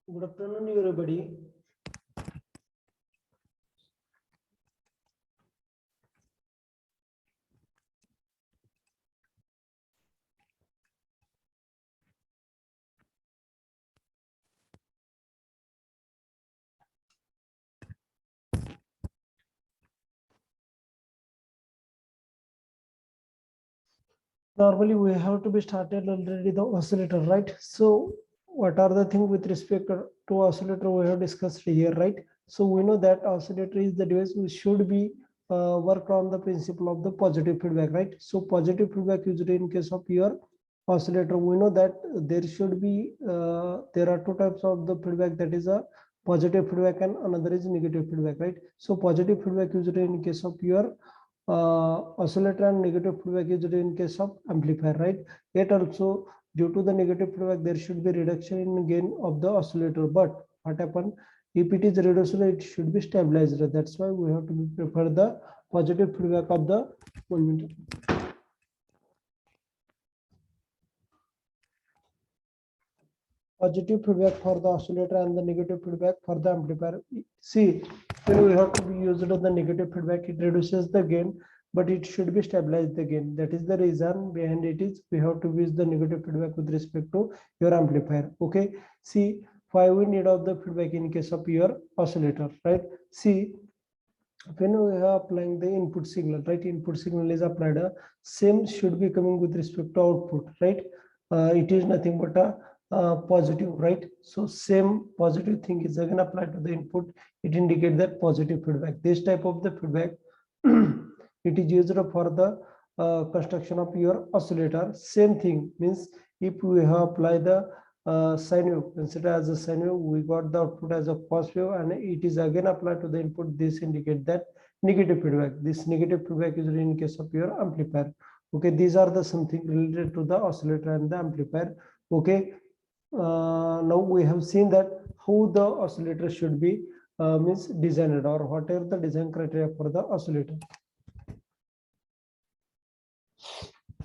Good afternoon, everybody. Normally, we have to be started already the oscillator, right? So, what are the things with respect to oscillator we have discussed here, right? So, we know that oscillator is the device which should be work on the principle of the positive feedback, right? So, positive feedback usually in case of your oscillator, we know that there should be there are two types of the feedback, that is a positive feedback and another is negative feedback, right? So, positive feedback usually in case of your oscillator and negative feedback is in case of amplifier, right? Yet also due to the negative feedback there should be reduction in gain of the oscillator, but what happen if it is reduced, it should be stabilized. That's why we have to prefer the positive feedback of the 1 minute. Positive feedback for the oscillator and the negative feedback for the amplifier. See, when we have to be used of the negative feedback, it reduces the gain, but it should be stabilized again. That is the reason behind it is we have to use the negative feedback with respect to your amplifier. Okay. See, why we need of the feedback in case of your oscillator, right? See, when we are applying the input signal, right? Input signal is applied, same should be coming with respect to output, right? It is nothing but a positive, right? So same positive thing is again applied to the input. It indicates that positive feedback. This type of the feedback it is used for the construction of your oscillator. Same thing means if we have applied the sine wave, consider as a sine wave, we got the output as a cos wave, and it is again applied to the input. This indicate that negative feedback. This negative feedback is in case of your amplifier. Okay, these are the something related to the oscillator and the amplifier. Okay, now we have seen that how the oscillator should be means designed, or whatever the design criteria for the oscillator.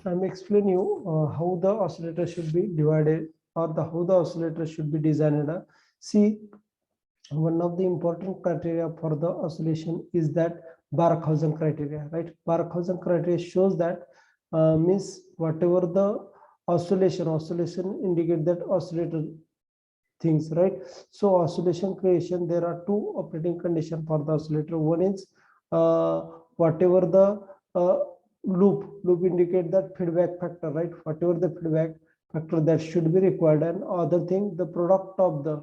I'm explain you how the oscillator should be divided, or how the oscillator should be designed. See, one of the important criteria for the oscillation is that Barkhausen criteria, right? Barkhausen criteria shows that means whatever the oscillation indicate that oscillator things, right? So oscillation creation, there are two operating condition for the oscillator. One is whatever the loop indicate that feedback factor, right? Whatever the feedback factor that should be required, and other thing, the product of the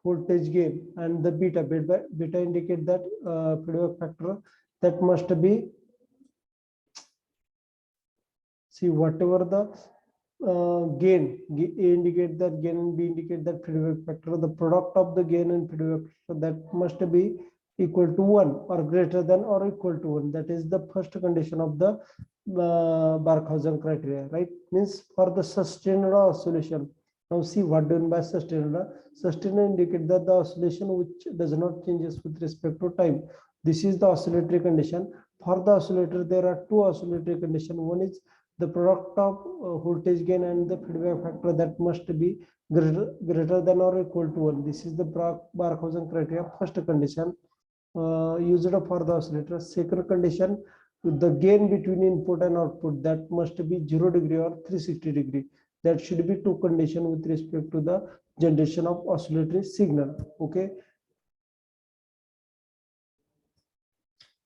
voltage gain and the beta indicate that feedback factor that must be, see, whatever the gain, A indicate that gain and B indicate that feedback factor, the product of the gain and feedback factor that must be equal to 1 or greater than or equal to 1. That is the first condition of the Barkhausen criteria, right? Means for the sustained oscillation. Now see what done by sustained. Sustained indicate that the oscillation which does not changes with respect to time. This is the oscillatory condition. For the oscillator, there are two oscillatory conditions. One is the product of voltage gain and the feedback factor that must be greater than or equal to 1. This is the Barkhausen criteria, first condition used for the oscillator. Second condition, the gain between input and output that must be 0 degree or 360 degree. That should be two conditions with respect to the generation of oscillatory signal. Okay.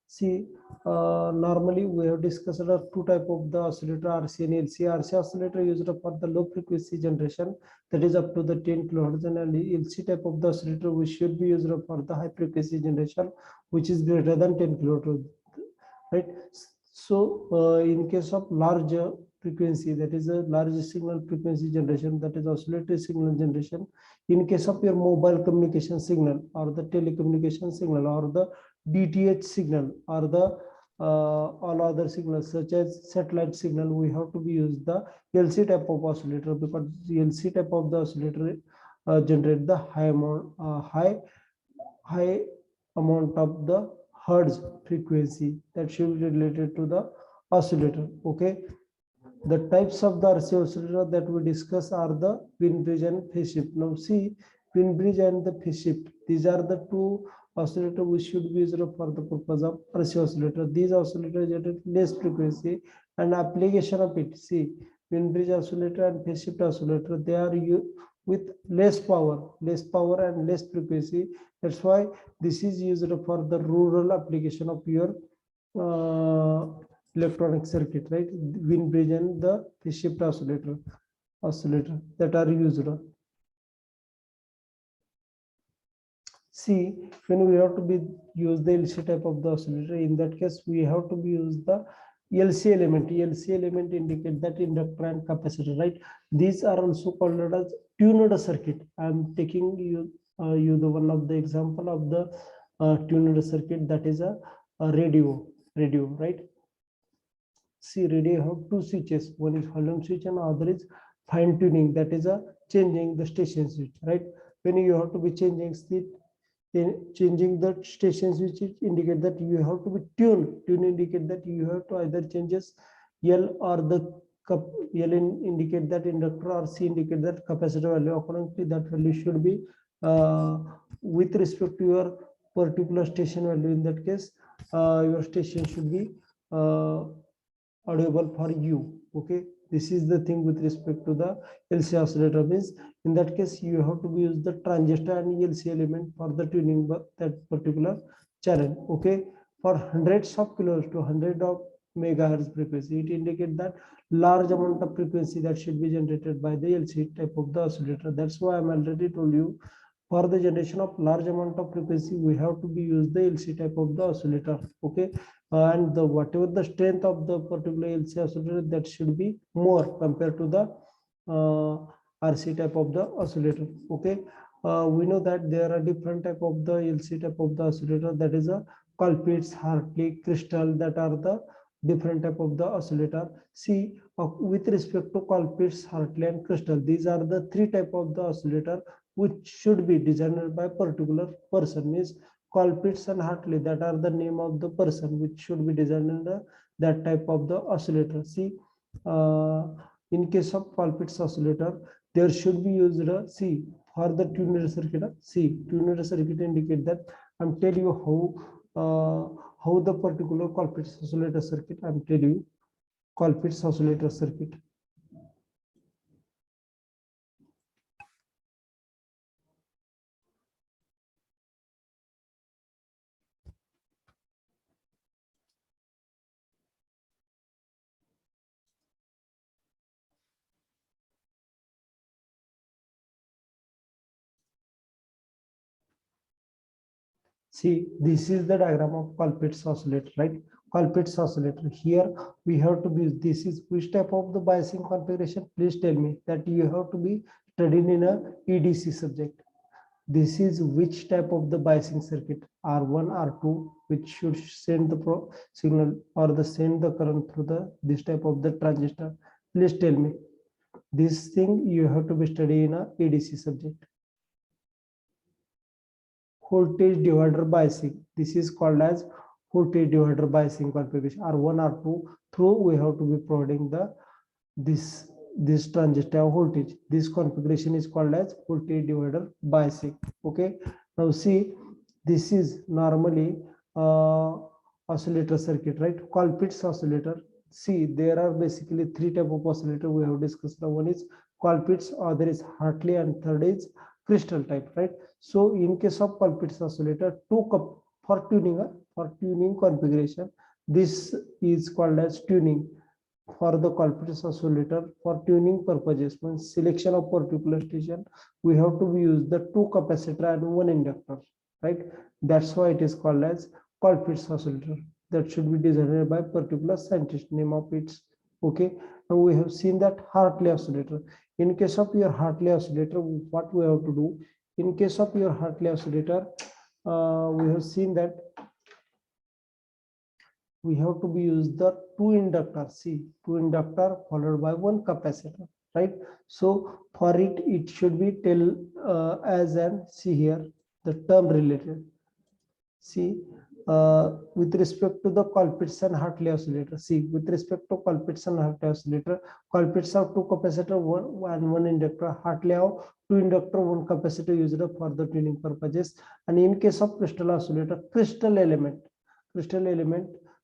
See, normally we have discussed two type of the oscillator, RC and LC. RC oscillator used for the low frequency generation, that is up to the 10 kilohertz, and LC type of the oscillator which should be used for the high frequency generation, which is greater than 10 kilohertz, right? So in case of large frequency, that is a large signal frequency generation, that is oscillatory signal generation. In case of your mobile communication signal or the telecommunication signal or the DTH signal or the all other signals such as satellite signal, we have to be use the LC type of oscillator, because the LC type of the oscillator generate the high amount of the hertz frequency that should be related to the oscillator. Okay, The types of the RC oscillator that we discuss are the Wien bridge and phase shift. Now see, Wien bridge and the phase shift. These are the two oscillator which should be used for the purpose of RC oscillator. These oscillators generate less frequency and application of it. See, Wien bridge oscillator and phase shift oscillator, they are used with less power and less frequency. That's why this is used for the rural application of your electronic circuit, right? Wien bridge and the phase shift oscillator that are used. See, when we have to be use the LC type of the oscillator, in that case we have to be use the LC element. LC element indicate that inductor and capacitor, right? These are also called as tuned circuit. I am taking you the one of the example of the tuned circuit, that is a radio, right? See, radio have two switches. One is Hold-on switch and other is fine tuning. That is a changing the station switch, right? When you have to be changing the station switch, indicate that you have to be tuned. Tune indicate that you have to either changes L or the L indicate that inductor, or C indicate that capacitor value. Accordingly, that value should be with respect to your particular station value. In that case, your station should be audible for you. Okay, this is the thing with respect to the LC oscillator. Means in that case you have to use the transistor and LC element for the tuning that particular channel. Okay, for hundreds of kilohertz to hundred of megahertz frequency, it indicates that large amount of frequency that should be generated by the LC type of the oscillator. That's why I'm already told you, for the generation of large amount of frequency we have to be use the LC type of the oscillator. Okay, and the whatever the strength of the particular LC oscillator, that should be more compared to the RC type of the oscillator. Okay, we know that there are different type of the LC type of the oscillator, that is a Colpitts, Hartley, Crystal, that are the different type of the oscillator. See, with respect to Colpitts, Hartley and Crystal, these are the three type of the oscillator which should be designed by particular person. Means Colpitts and Hartley, that are the name of the person which should be designed in that type of the oscillator. See, in case of Colpitts oscillator, there should be used see, for the tuned circuit. See, tuned circuit indicate that I'm tell you how the particular Colpitts oscillator circuit. I'm tell you Colpitts oscillator circuit. See, this is the diagram of Colpitts oscillator, right? Colpitts oscillator. Here we have to be, this is which type of the biasing configuration? Please tell me that you have to be studying in a EDC subject. This is which type of the biasing circuit? R1, R2, which should send the signal or the send the current through the this type of the transistor. Please tell me. This thing you have to be studying in a EDC subject. Voltage divider biasing. This is called as voltage divider biasing configuration. R1, R2 through we have to be providing the this transistor voltage. This configuration is called as voltage divider biasing. Okay. Now see, this is normally oscillator circuit, right? Colpitts oscillator. See, there are basically three type of oscillator we have discussed. Now one is Colpitts, other is Hartley, and third is Crystal type, right? So in case of Colpitts oscillator, for tuning configuration, this is called as tuning. For the Colpitts oscillator, for tuning purposes, means selection of particular station, we have to use the two capacitor and one inductor, right? That's why it is called as Colpitts oscillator. That should be designed by particular scientist, name of its. Okay, now we have seen that Hartley oscillator. In case of your Hartley oscillator, what we have to do? In case of your Hartley oscillator, we have seen that we have to be use the two inductor. See, two inductor followed by one capacitor, right? So for it should be as and see here the term related. See, with respect to the Colpitts and Hartley oscillator. See, with respect to Colpitts and Hartley oscillator, Colpitts have two capacitor, one inductor. Hartley have two inductor, one capacitor used for the tuning purposes. And in case of crystal oscillator, crystal element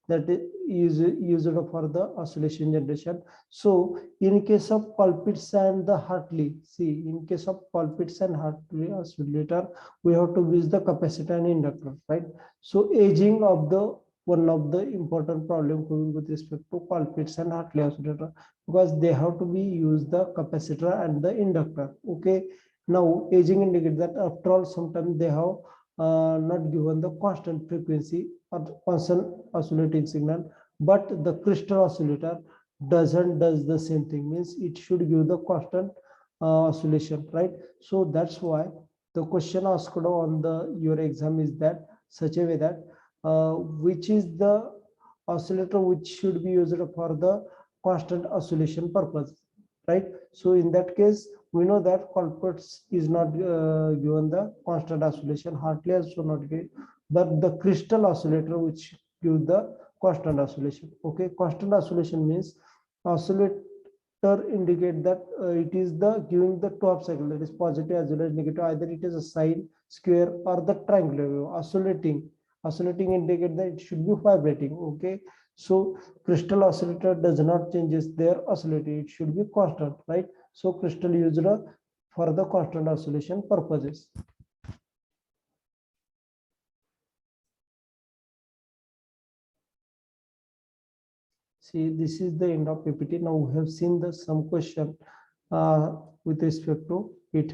that is used for the oscillation generation. So in case of Colpitts and the Hartley, see, in case of Colpitts and Hartley oscillator, we have to use the capacitor and inductor, right? So aging of the one of the important problem with respect to Colpitts and Hartley oscillator, because they have to be use the capacitor and the inductor. Okay, now aging indicates that after all sometimes they have not given the constant frequency or constant oscillating signal, but the crystal oscillator does the same thing, means it should give the constant oscillation, right? So that's why the question asked on the your exam is that such a way that which is the oscillator which should be used for the constant oscillation purpose, right? So in that case, we know that Colpitts is not given the constant oscillation, Hartley also not given, but the crystal oscillator which give the constant oscillation. Okay, constant oscillation means oscillator indicate that it is the giving the top cycle, that is positive as well as negative, either it is a sine, square or the triangular wave. Oscillating indicate that it should be vibrating. Okay, so crystal oscillator does not changes their oscillating, it should be constant, right? So crystal used for the constant oscillation purposes. See, this is the end of PPT. Now we have seen the some question with respect to it.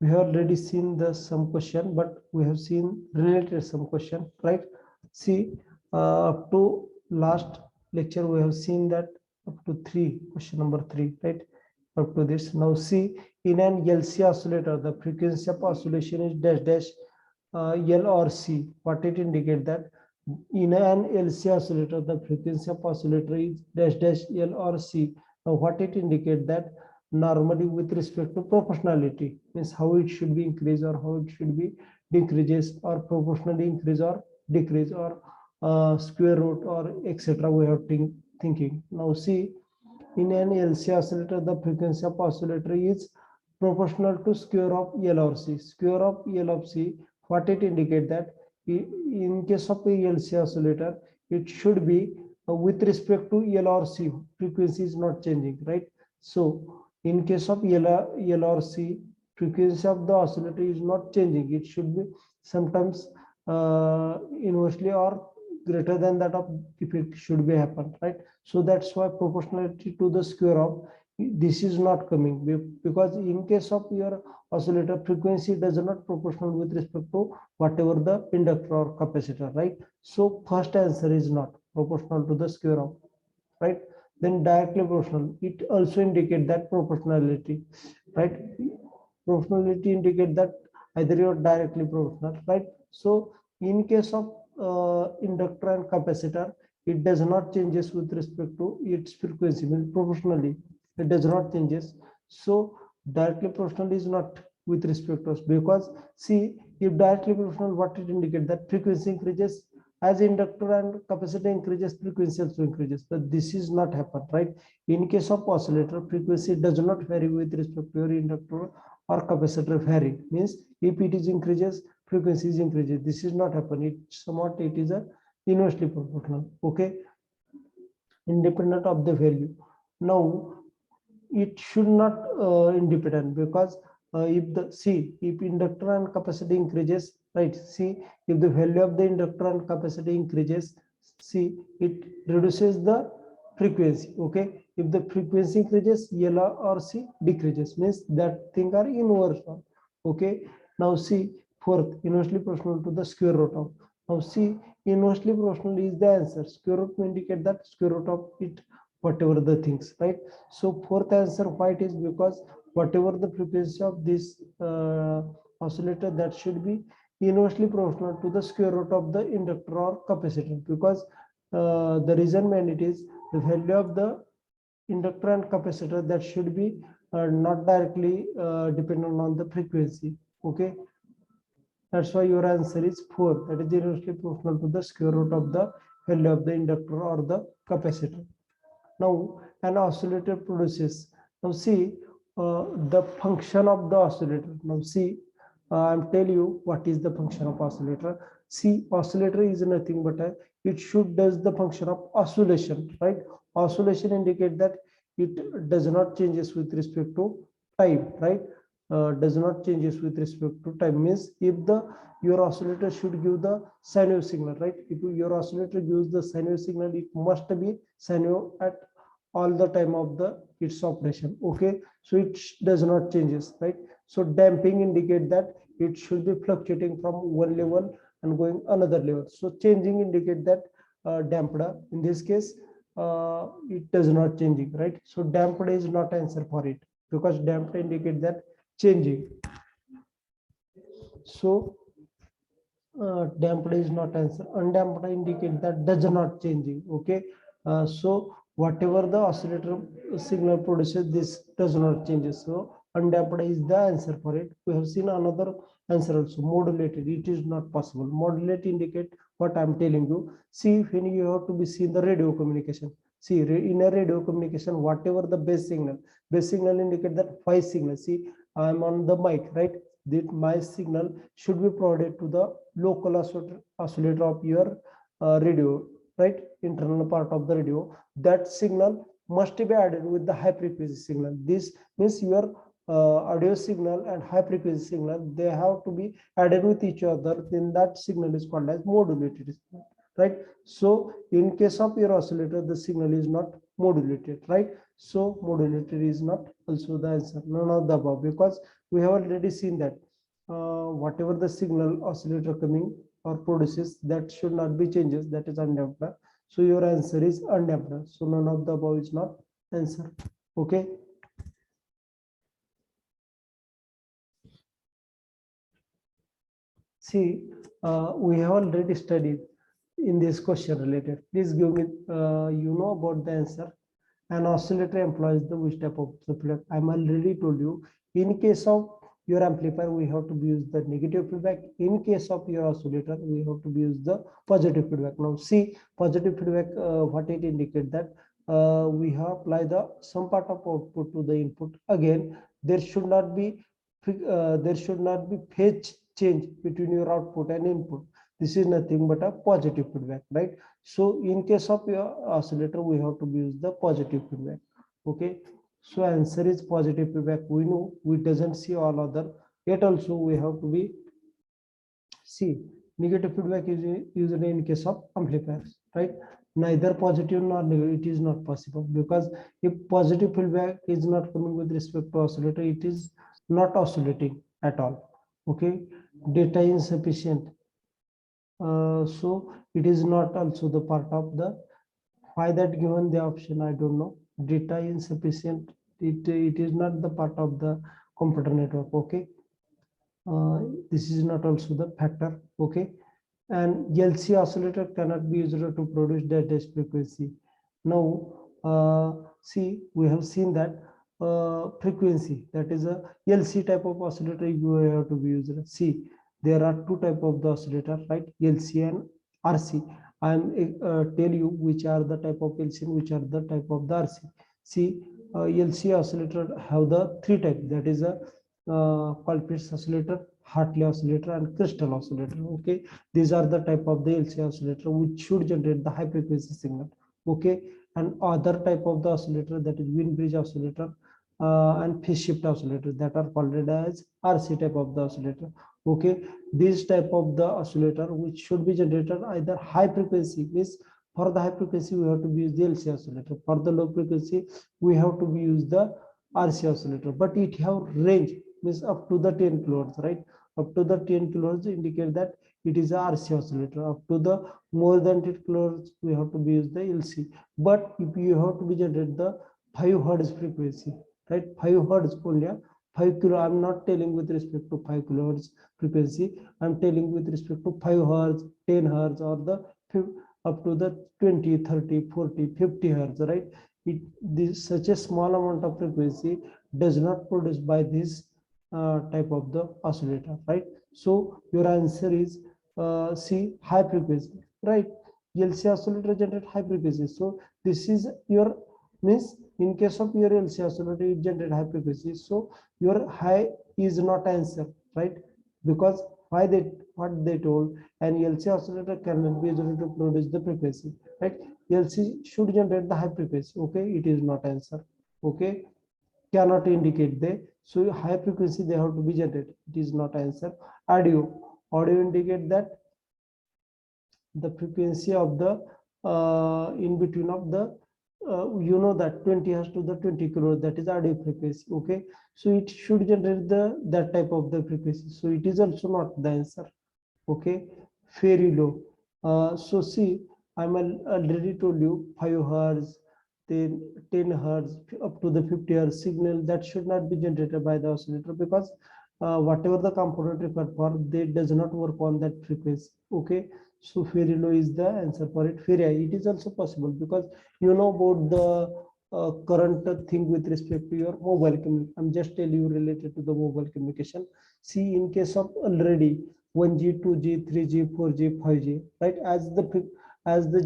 We have already seen the some question, but we have seen related some question, right? See, up to last lecture we have seen that up to question number 3, right? Up to this. Now see, in an LC oscillator, the frequency of oscillation is dash dash L or C. What it indicate that in an LC oscillator, the frequency of oscillator is dash dash L or C. Now what it indicate that normally with respect to proportionality, means how it should be increased or how it should be decreases, or proportionally increase or decrease, or square root or etc. we have thinking. Now see, in an LC oscillator, the frequency of oscillator is proportional to square of L or C. Square of L of C, what it indicate that in case of a LC oscillator, it should be with respect to L or C, frequency is not changing, right? So in case of L or C, frequency of the oscillator is not changing. It should be sometimes inversely or greater than that of if it should be happen, right? So that's why proportionality to the square of this is not coming, because in case of your oscillator, frequency does not proportional with respect to whatever the inductor or capacitor, right? So first answer is not proportional to the square of, right? Then directly proportional, it also indicate that proportionality, right? Proportionality indicate that either you're directly proportional, right? So in case of inductor and capacitor, it does not changes with respect to its frequency, means proportionally it does not changes. So directly proportional is not with respect to us, because see, if directly proportional, what it indicate that frequency increases as inductor and capacitor increases, frequency also increases, but this is not happen, right? In case of oscillator, frequency does not vary with respect to your inductor or capacitor vary, means if it is increases, frequency is increases. This is not happen, it somewhat it is a inversely proportional. Okay, independent of the value. Now it should not independent, because if the see, if inductor and capacity increases, right? See, if the value of the inductor and capacity increases, see, it reduces the frequency. Okay, if the frequency increases, L or C decreases, means that thing are inverse. Okay, now see, fourth, inversely proportional to the square root of. Now see, inversely proportional is the answer. Square root will indicate that square root of it, whatever the things, right? So fourth answer, why it is, because whatever the frequency of this oscillator, that should be inversely proportional to the square root of the inductor or capacitor, because the reason when it is the value of the inductor and capacitor, that should be not directly dependent on the frequency. Okay, that's why your answer is 4. That is inversely proportional to the square root of the value of the inductor or the capacitor. Now an oscillator produces. Now see the function of the oscillator. Now see, I'm tell you what is the function of oscillator. See, oscillator is nothing but it should does the function of oscillation, right? Oscillation indicate that it does not changes with respect to time, right? Does not changes with respect to time means if the your oscillator should give the sine wave signal, right? If your oscillator gives the sine wave signal, it must be sine wave at all the time of the its operation. Okay, so it does not changes, right? So damping indicate that it should be fluctuating from one level and going another level. So changing indicate that damped. In this case it does not changing, right? So damped is not answer for it because damped indicate that changing. So damped is not answer. Undamped indicate that does not changing. Okay, so whatever the oscillator signal produces, this does not change. So undamped is the answer for it. We have seen another answer also, modulated. It is not possible. Modulate indicate what I'm telling you. See, when you have to be seen the radio communication. See, in a radio communication, whatever the base signal indicate that 5 signal. See, I'm on the mic, right? That my signal should be provided to the local oscillator of your radio, right? Internal part of the radio. That signal must be added with the high frequency signal. This means your audio signal and high frequency signal, they have to be added with each other. Then that signal is called as modulated signal, right? So in case of your oscillator, the signal is not modulated, right? So modulated is not also the answer, none of the above, because we have already seen that whatever the signal oscillator coming or produces, that should not be changes, that is undamped. So your answer is undamped. So none of the above is not answer. Okay. See, we have already studied in this question related. Please give me, you know about the answer. An oscillator employs the which type of feedback? I'm already told you. In case of your amplifier, we have to use the negative feedback. In case of your oscillator, we have to use the positive feedback. Now see, positive feedback, what it indicate that we have apply the some part of output to the input. Again, there should not be phase change between your output and input. This is nothing but a positive feedback, right? So in case of your oscillator, we have to use the positive feedback. Okay, so answer is positive feedback. We know, we doesn't see all other, yet also we have to be see negative feedback is used in case of amplifiers, right? Neither positive nor negative, it is not possible, because if positive feedback is not coming with respect to oscillator, it is not oscillating at all. Okay, data insufficient. So it is not also the part of the, why that given the option, I don't know. Data insufficient, it is not the part of the computer network. Okay, this is not also the factor. Okay, and LC oscillator cannot be used to produce data frequency. Now see, we have seen that frequency, that is a LC type of oscillator you have to be used. See, there are two type of the oscillator, right? LC and RC. I'm tell you which are the type of LC and which are the type of the RC. See, LC oscillator have the three types, that is a Colpitts oscillator, Hartley oscillator, and crystal oscillator. Okay, these are the type of the LC oscillator which should generate the high frequency signal. Okay, and other type of the oscillator, that is Wien bridge oscillator and phase shift oscillator, that are called as RC type of the oscillator. Okay, this type of the oscillator which should be generated either high frequency, means for the high frequency we have to use the LC oscillator, for the low frequency we have to use the RC oscillator, but it have range, means up to the 10 kilohertz, right? Up to the 10 kilohertz indicate that it is a RC oscillator. Up to the more than 10 kilohertz we have to use the LC. But if you have to be generate the 5 hertz frequency, right? 5 hertz only, 5 kilo. I'm not telling with respect to 5 kilohertz frequency. I'm telling with respect to 5 hertz, 10 hertz, or the up to the 20, 30, 40, 50 hertz, right? This such a small amount of frequency does not produce by this type of the oscillator, right? So your answer is C, high frequency, right? LC oscillator generate high frequency. So this is your means in case of your LC oscillator, it generate high frequency. So your high is not answer, right? Because why they what they told an LC oscillator cannot be used to produce the frequency, right? LC should generate the high frequency. Okay, it is not answer. Okay, cannot indicate they, so high frequency they have to be generated, it is not answer. Audio indicate that the frequency of the in between of the you know that 20 has to the 20 kilohertz, that is audio frequency. Okay, so it should generate the that type of the frequency, so it is also not the answer. Okay, very low. So see, I'm already told you 5 hertz, then 10 hertz up to the 50 hertz signal that should not be generated by the oscillator, because whatever the component required for, they does not work on that frequency. Okay, so very low is the answer for it. Very high, it is also possible, because you know about the current thing with respect to your mobile communication. I'm just telling you related to the mobile communication. See, in case of already 1G, 2G, 3G, 4G, 5G, right? As the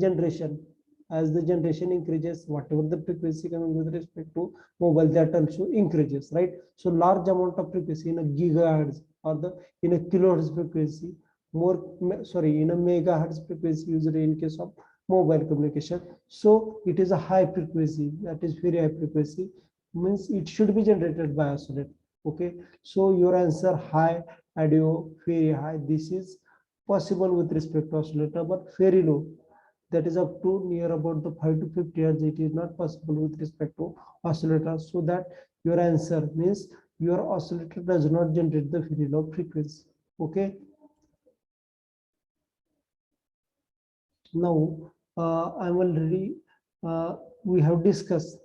generation increases, whatever the frequency coming with respect to mobile, that also increases, right? So large amount of frequency in a gigahertz or the in a kilohertz frequency, more sorry, in a megahertz frequency usually in case of mobile communication. So it is a high frequency, that is very high frequency, means it should be generated by oscillator. Okay, so your answer high, audio very high, this is possible with respect to oscillator, but very low, that is up to near about the 5 to 50 hertz, it is not possible with respect to oscillator. So that your answer means your oscillator does not generate the very low frequency. Okay, now I'm already we have discussed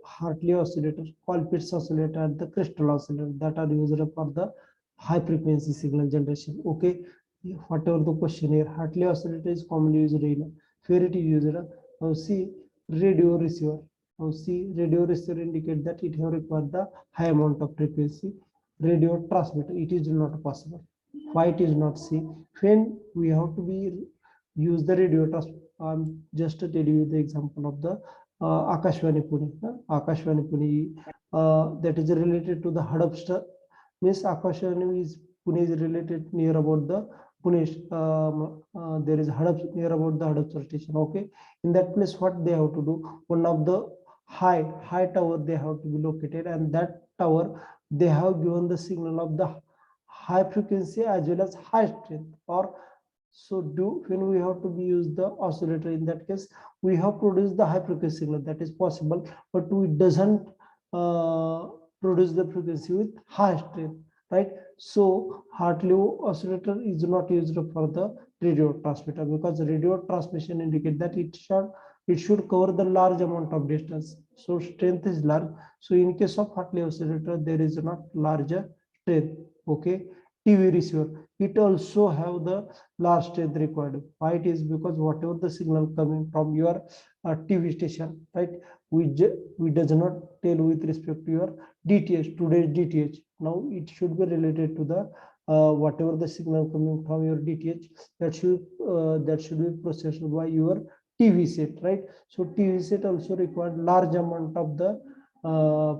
Hartley oscillator, Colpitt's oscillator, and the crystal oscillator that are used for the high frequency signal generation. Okay, whatever the question here, Hartley oscillator is commonly used in where it is used. Now see, radio receiver. Now see, radio receiver indicate that it have required the high amount of frequency. Radio transmitter, it is not possible. Why it is not? See, when we have to be use the radio transmitter. Just to tell you the example of the Akashvani Pune. Akashvani Pune, that is related to the Hadapstar. Means Akashvani is Pune is related near about the Pune. There is Hadap near about the Hadapsar station. Okay, in that place, what they have to do? One of the high tower they have to be located, and that tower they have given the signal of the high frequency as well as high strength. Or so do when we have to be use the oscillator, in that case we have produced the high frequency signal, that is possible, but we doesn't uh, produce the frequency with high strength, right? So Hartley oscillator is not used for the radio transmitter, because radio transmission indicate that it should cover the large amount of distance, so strength is large. So in case of Hartley oscillator, there is not larger strength. Okay, TV receiver, it also have the large strength required. Why it is? Because whatever the signal coming from your TV station, right? We does not tell with respect to your DTH, today's DTH. Now it should be related to the whatever the signal coming from your DTH, that should be processed by your TV set, right? So TV set also required large amount of the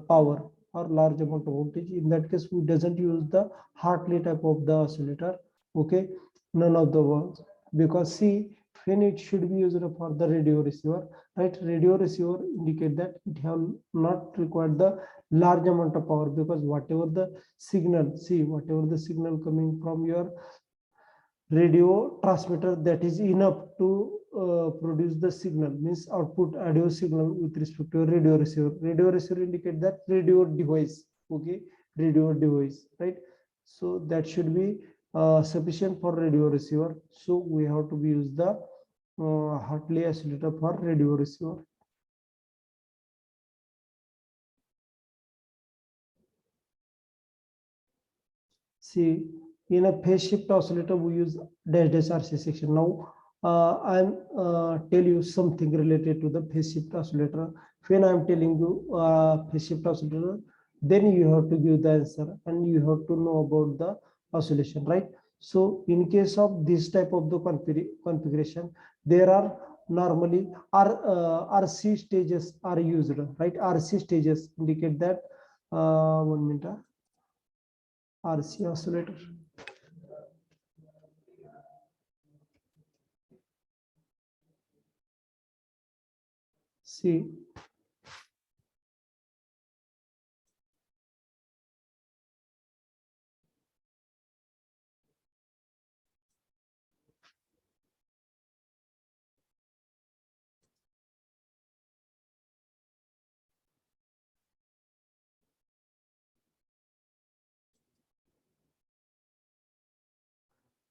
power or large amount of voltage. In that case, we doesn't use the Hartley type of the oscillator. Okay, none of the works, because see, when it should be used for the radio receiver, right? Radio receiver indicate that it have not required the large amount of power, because whatever the signal, see, whatever the signal coming from your radio transmitter, that is enough to produce the signal, means output audio signal with respect to radio receiver. Radio receiver indicate that radio device. Okay, radio device, right? So that should be sufficient for radio receiver. So we have to be use the Hartley oscillator for radio receiver. See, in a phase shift oscillator, we use dash RC section. Now, I'm tell you something related to the phase shift oscillator. When I'm telling you phase shift oscillator, then you have to give the answer and you have to know about the oscillation, right? So in case of this type of the configuration, there are normally RC stages are used, right? RC stages indicate that 1 minute. RC oscillator. See,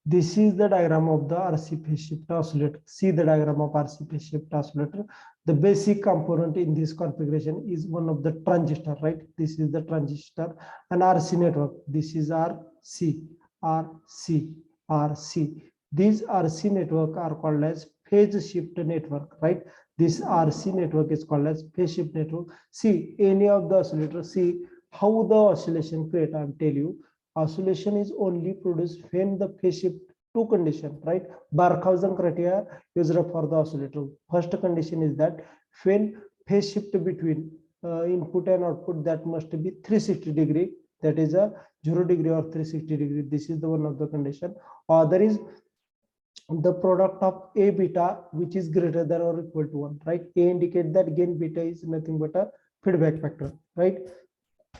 this is the diagram of the RC phase shift oscillator. See the diagram of RC phase shift oscillator. The basic component in this configuration is one of the transistor, right? This is the transistor and RC network. This is RC, RC, RC. These RC network are called as phase shift network, right? This RC network is called as phase shift network. See any of the oscillator, see how the oscillation create. I'll tell you. Oscillation is only produced when the phase shift two condition, right? Barkhausen criteria used for the oscillator. First condition is that when phase shift between input and output, that must be 360 degree, that is a 0 degree or 360 degree. This is the one of the condition. There is the product of A beta, which is greater than or equal to 1, right? A indicate that gain beta is nothing but a feedback factor, right?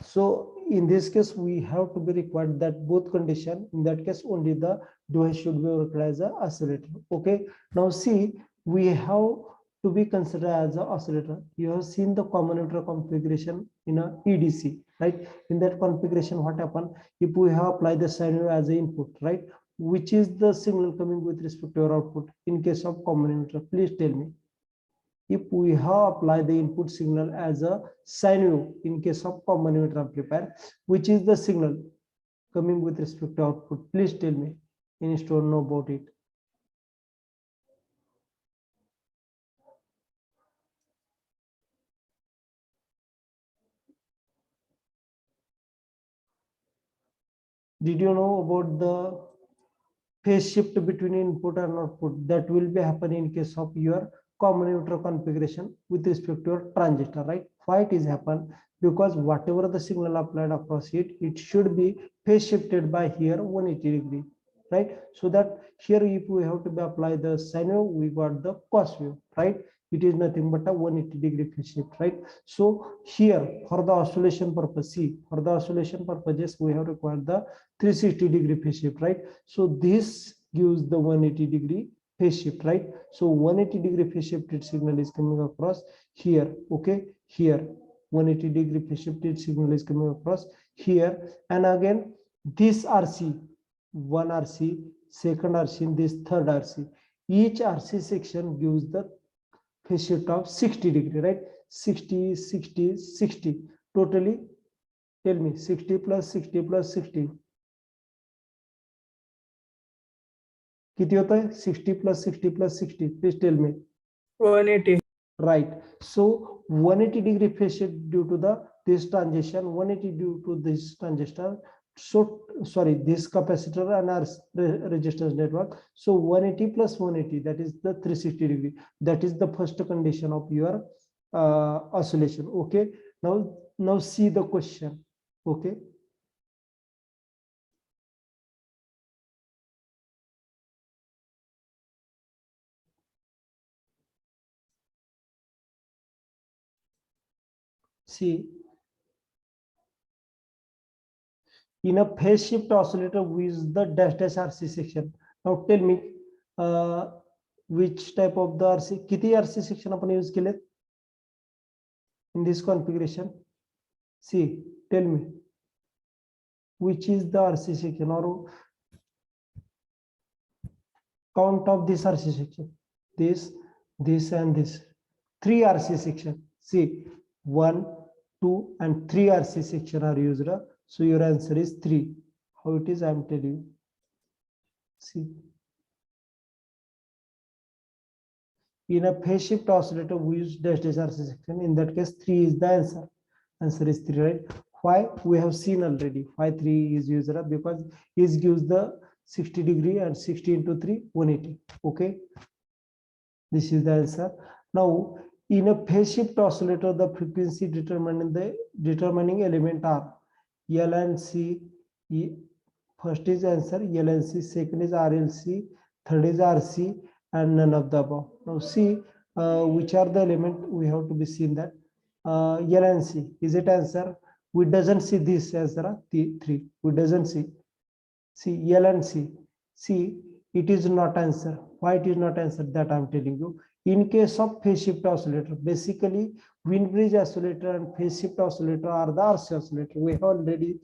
So in this case, we have to be required that both condition. In that case, only the device should be required as an oscillator. Okay. Now see, we have to be considered as an oscillator. You have seen the commutator configuration in a EDC, right? In that configuration, what happened if we have applied the sine wave as an input, right? Which is the signal coming with respect to your output in case of commutator? Please tell me. If we have applied the input signal as a sine wave in case of common emitter amplifier, which is the signal coming with respect to output? Please tell me. You need to know about it. Did you know about the phase shift between input and output that will be happening in case of your common emitter configuration with respect to your transistor, right? Why it is happen? Because whatever the signal applied across it, it should be phase shifted by here 180 degree, right? So that here if we have to be apply the sine wave, we got the cos wave, right? It is nothing but a 180 degree phase shift, right? So here for the oscillation purpose, see, for the oscillation purposes, we have required the 360 degree phase shift, right? So this gives the 180 degree phase shift, right? So 180 degree phase shifted signal is coming across here, okay? Here 180 degree phase shifted signal is coming across here, and again this RC, one RC, second RC, this third RC. Each RC section gives the phase shift of 60 degree, right? 60, 60, 60. Totally, tell me, 60 plus 60 plus 60. किती होता है 60 plus 60 plus 60? Please tell me. 180. Right. So 180 degree phase shift due to the this transition, 180 due to this transistor. So sorry, this capacitor and our resistance network. So 180 plus 180, that is the 360 degree. That is the first condition of your oscillation. Okay. Now see the question. Okay. See, in a phase shift oscillator with the dash dash RC section. Now tell me which type of the RC, किती RC section आपण use केले in this configuration? See, tell me which is the RC section or count of this RC section. This and this. 3 RC section. See, 1, 2 and 3 RC section are used. So your answer is 3. How it is, I am telling you. See, in a phase shift oscillator we use dash dash RC section. In that case, 3 is the answer. Answer is 3, right? Why? We have seen already. Phi 3 is used because it gives the 60 degree and 60 into 3, 180. Okay. This is the answer. Now, in a phase shift oscillator, the frequency determining element are L and C. First is answer L and C. Second is RLC. Third is RC, and none of the above. Now, see which are the element we have to be seen that L and C. Is it answer? We doesn't see this answer. The 3. We doesn't see. See L and C. See, it is not answer. Why it is not answer? That I'm telling you. In case of phase shift oscillator, basically wind bridge oscillator and phase shift oscillator are the RC oscillator. We have already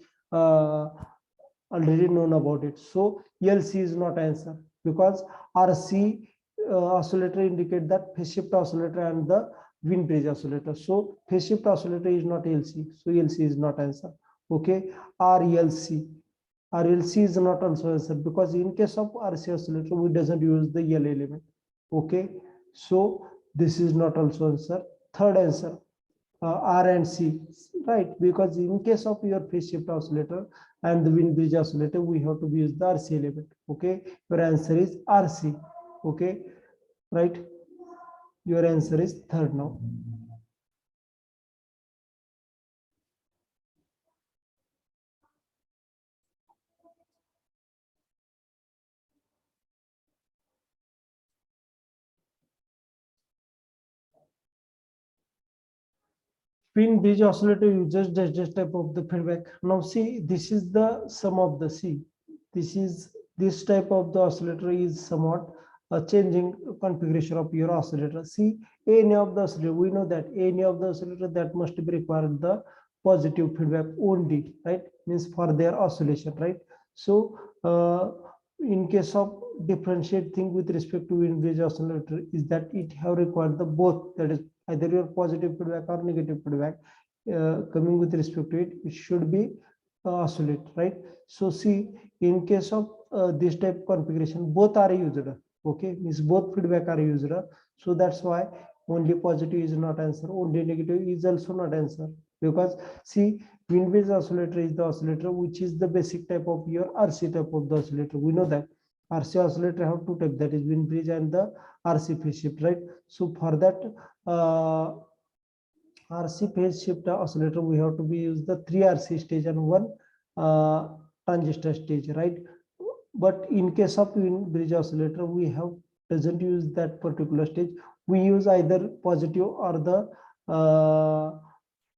known about it. So LC is not answer because RC oscillator indicate that phase shift oscillator and the wind bridge oscillator. So phase shift oscillator is not LC. So LC is not answer. Okay. RLC. RLC is not also answer because in case of RC oscillator, we doesn't use the L element. Okay. So this is not also answer. Third answer, R and C, right? Because in case of your phase shift oscillator and the wind bridge oscillator, we have to use the RC element. Okay. Your answer is RC. Okay. Right. Your answer is third now. Wind bridge oscillator uses this type of the feedback. Now see, this is the sum of the C. This type of the oscillator is somewhat a changing configuration of your oscillator. See, any of the oscillator, we know that any of the oscillator that must be required the positive feedback only, right? Means for their oscillation, right? So in case of differentiate thing with respect to wind bridge oscillator is that it have required the both, that is either your positive feedback or negative feedback coming with respect to it, it should be oscillate, right? So see, in case of this type configuration, both are used. Okay, means both feedback are used. So that's why only positive is not answer, only negative is also not answer. Because see, wind bridge oscillator is the oscillator which is the basic type of your RC type of the oscillator. We know that RC oscillator have two types, that is wind bridge and the RC phase shift, right? So for that RC phase shift oscillator, we have to be use the 3 RC stage and 1 transistor stage, right? But in case of wind bridge oscillator, we have doesn't use that particular stage. We use either positive or the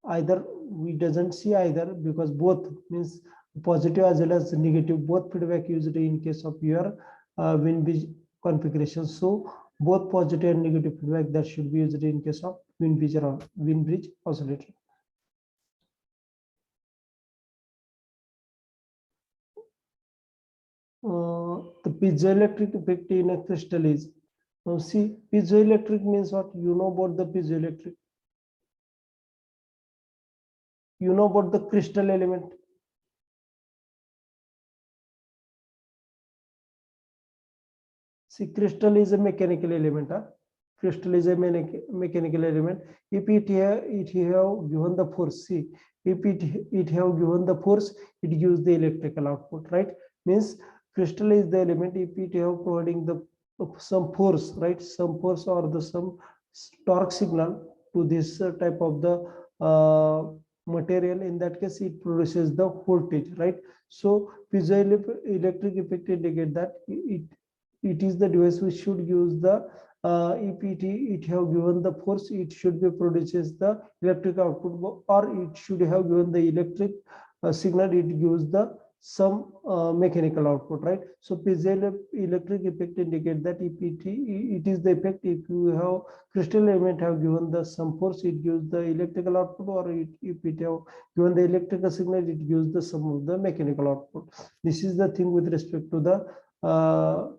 either we doesn't see either, because both means positive as well as negative, both feedback used in case of your wind bridge configuration. So both positive and negative feedback that should be used in case of wind bridge oscillator. The piezoelectric effect in a crystal is, now see, piezoelectric means what? You know about the piezoelectric, you know about the crystal element. See, crystal is a mechanical element. Crystal is a mechanical element. If it have given the force, see, if it have given the force, it gives the electrical output, right? Means crystal is the element if it have providing the some force, right? Some force or the some torque signal to this type of the material. In that case, it produces the voltage, right? So piezoelectric effect indicate that it is the device which should use the if it have given the force, it should be produces the electric output, or it should have given the electric signal, it gives the some mechanical output, right? So piezoelectric effect indicate that if it is the effect if you have crystal element have given the some force, it gives the electrical output, or if it have given the electrical signal, it gives the some of the mechanical output. This is the thing with respect to the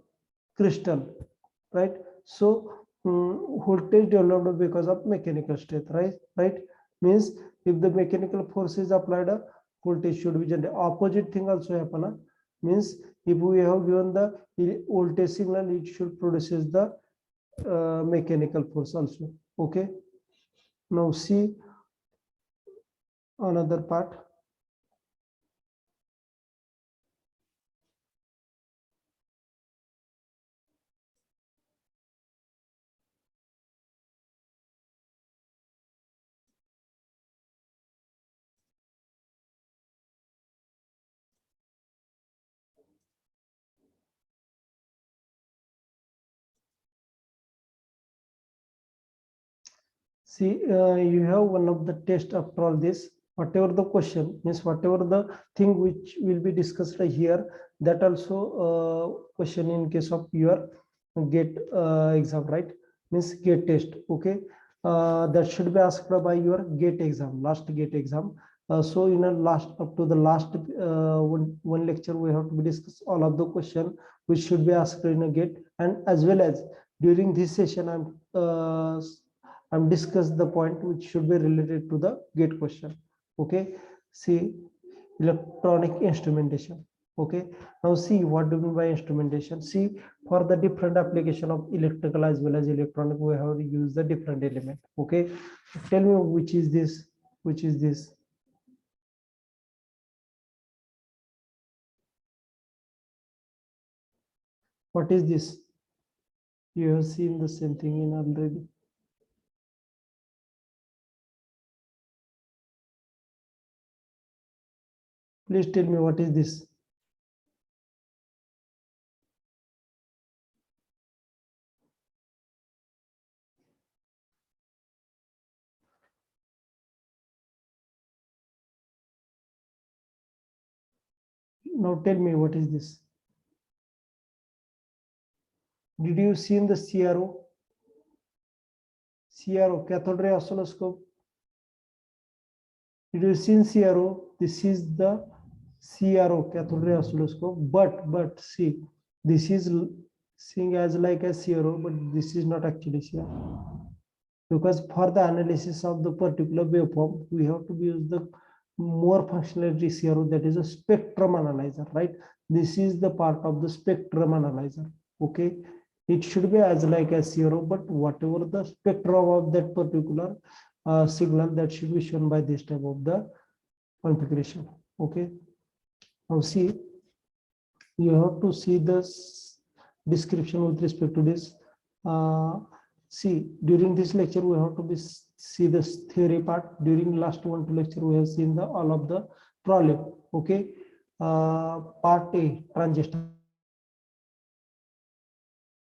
crystal, right? So voltage developed because of mechanical state, right? Means if the mechanical force is applied, voltage should be generated. Opposite thing also happen. Means if we have given the voltage signal, it should produces the mechanical force also. Okay. Now see another part. See, you have one of the test after all this. Whatever the question means, whatever the thing which will be discussed here, that also question in case of your GATE exam, right? Means GATE test. Okay, that should be asked by your GATE exam, last GATE exam. So in a last up to the last one lecture, we have to be discuss all of the question which should be asked in a GATE, and as well as during this session, I'm discuss the point which should be related to the GATE question. Okay, see, electronic instrumentation. Okay, now see what do you mean by instrumentation. See, for the different application of electrical as well as electronic, we have to use the different element. Okay, tell me which is this, which is this. What is this? You have seen the same thing in already. Please tell me what is this. Now tell me what is this. Did you see in the CRO? CRO, cathode ray oscilloscope. Did you see in CRO? This is the CRO, cathode ray oscilloscope. But see, this is seeing as like a CRO, but this is not actually CRO. Because for the analysis of the particular waveform, we have to use the more functionality CRO, that is a spectrum analyzer, right? This is the part of the spectrum analyzer. Okay, it should be as like a CRO, but whatever the spectrum of that particular signal, that should be shown by this type of the configuration. Okay, now see, you have to see this description with respect to this. See, during this lecture, we have to be see this theory part. During last one to lecture, we have seen the all of the problem. Okay, part A, transistor.